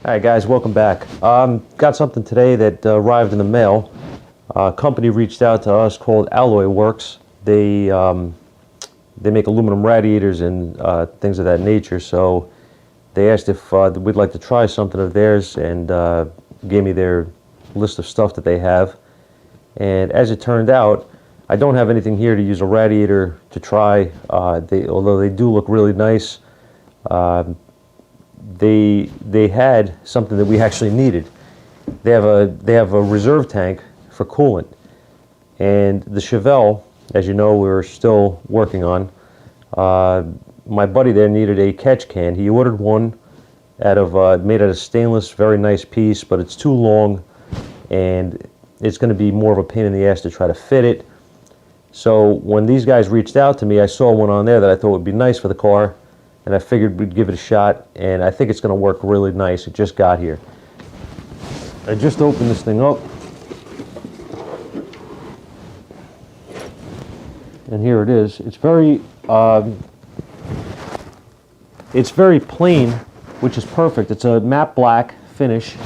Hi guys, welcome back. Got something today that arrived in the mail. A company reached out to us called AlloyWorks. They make aluminum radiators and things of that nature. So they asked if we'd like to try something of theirs, and gave me their list of stuff that they have. And as it turned out, I don't have anything here to use a radiator to try. Although they do look really nice. They had something that we actually needed. They have a reserve tank for coolant, and the Chevelle, as you know, we're still working on. My buddy there needed a catch can. He ordered one made out of stainless, very nice piece, but it's too long, and it's going to be more of a pain in the ass to try to fit it. So when these guys reached out to me, I saw one on there that I thought would be nice for the car, and I figured we'd give it a shot, and I think it's going to work really nice. It just got here. I just opened this thing up, and here it is. It's very plain, which is perfect. It's a matte black finish,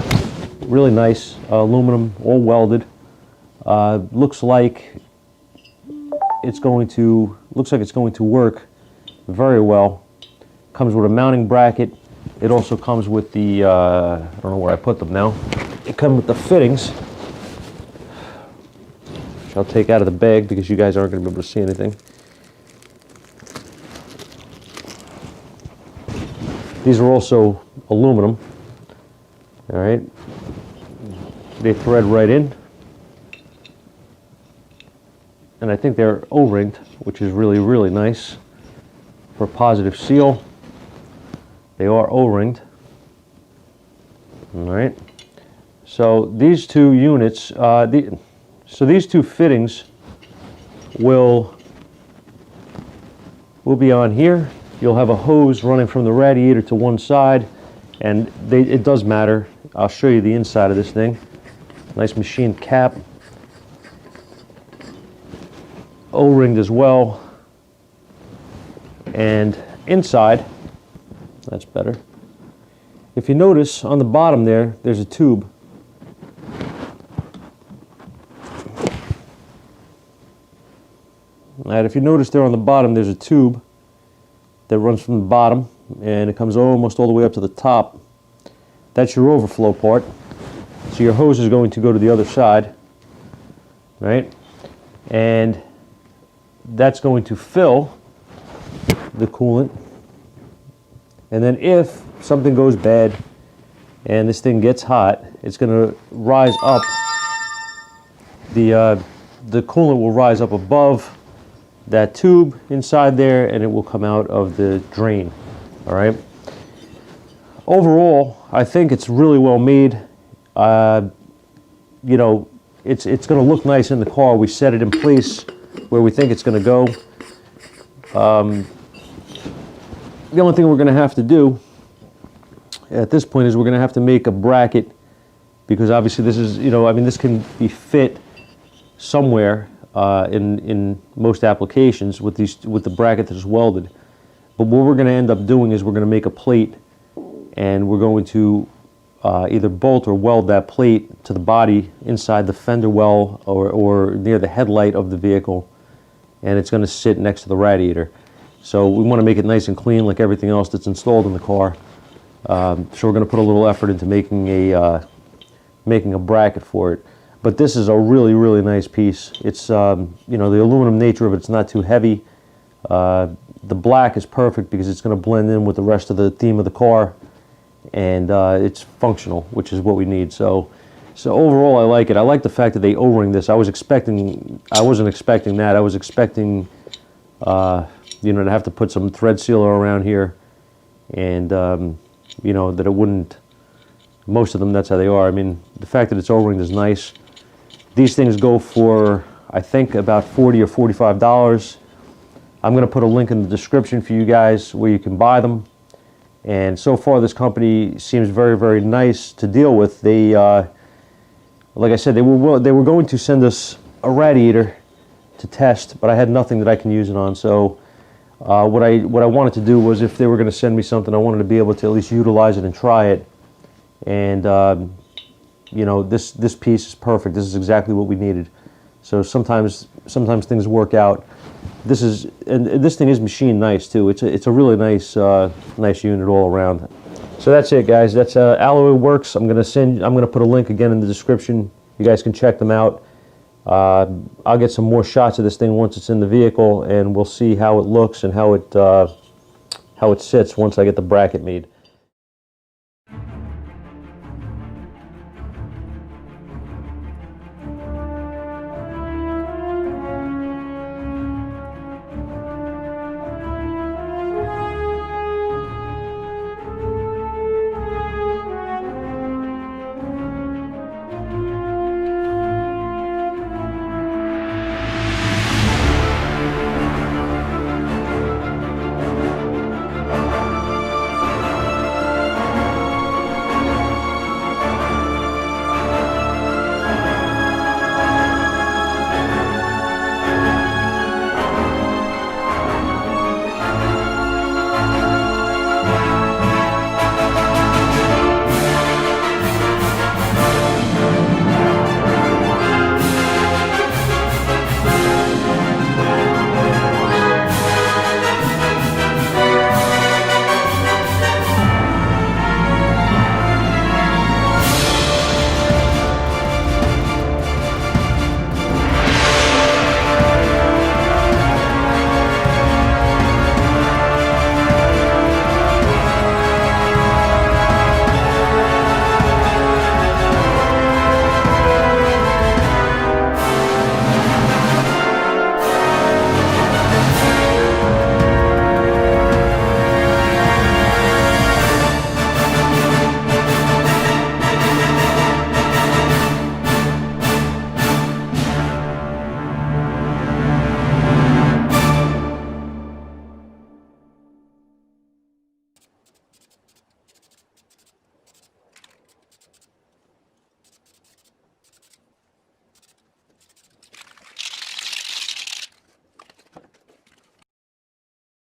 really nice, aluminum, all welded. Looks like it's going to work very well. Comes with a mounting bracket. It also comes with the I don't know where I put them now. It comes with the fittings, which I'll take out of the bag because you guys aren't going to be able to see anything. These are also aluminum. All right, they thread right in, and I think they're O-ringed, which is really, really nice for a positive seal. They are O-ringed. All right. So these two units, these two fittings will be on here. You'll have a hose running from the radiator to one side, and it does matter. I'll show you the inside of this thing. Nice machined cap. O-ringed as well. And inside, that's better. If you notice on the bottom there's a tube. If you notice there on the bottom, there's a tube that runs from the bottom, and it comes almost all the way up to the top. That's your overflow part. So your hose is going to go to the other side, right? And that's going to fill the coolant. And then if something goes bad and this thing gets hot, it's going to rise up. The coolant will rise up above that tube inside there, and it will come out of the drain. All right. Overall, I think it's really well made. You know, it's going to look nice in the car. We set it in place where we think it's going to go. The only thing we're going to have to do at this point is we're going to have to make a bracket, because obviously this is, this can be fit somewhere in most applications with the bracket that is welded. But what we're going to end up doing is we're going to make a plate, and we're going to either bolt or weld that plate to the body inside the fender well or near the headlight of the vehicle, and it's going to sit next to the radiator. So we want to make it nice and clean like everything else that's installed in the car. So we're going to put a little effort into making a bracket for it. But this is a really, really nice piece. It's the aluminum nature of it's not too heavy. The black is perfect because it's going to blend in with the rest of the theme of the car, and it's functional, which is what we need. So overall, I like it. I like the fact that they O-ring this. I wasn't expecting that. I was expecting to have to put some thread sealer around here, and that it wouldn't. Most of them, that's how they are. I mean, the fact that it's O-ringed is nice. These things go for, I think, about $40 or $45. I'm going to put a link in the description for you guys where you can buy them. And so far, this company seems very, very nice to deal with. They, like I said, they were going to send us a radiator to test, but I had nothing that I can use it on. So what I wanted to do was, if they were going to send me something, I wanted to be able to at least utilize it and try it. and you know, this piece is perfect. This is exactly what we needed. So sometimes things work out. And this thing is machined nice too. It's a really nice nice unit all around. So that's it, guys. That's AlloyWorks. I'm gonna put a link again in the description. You guys can check them out. I'll get some more shots of this thing once it's in the vehicle, and we'll see how it looks and how it sits once I get the bracket made.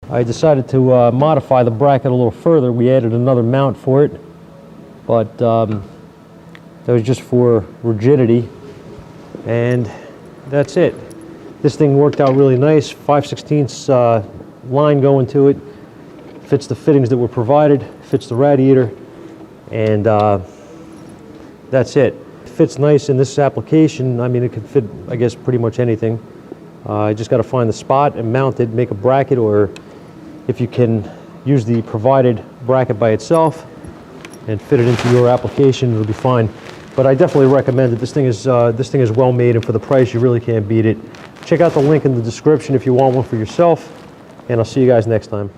I decided to modify the bracket a little further. We added another mount for it, but that was just for rigidity, and that's it. This thing worked out really nice. 5/16 line going to it. Fits the fittings that were provided, fits the radiator, and that's it. It fits nice in this application. I mean, it could fit, I guess, pretty much anything. I just got to find the spot and mount it, make a bracket, or if you can use the provided bracket by itself and fit it into your application, it'll be fine. But I definitely recommend it. This thing is well made, and for the price, you really can't beat it. Check out the link in the description if you want one for yourself, and I'll see you guys next time.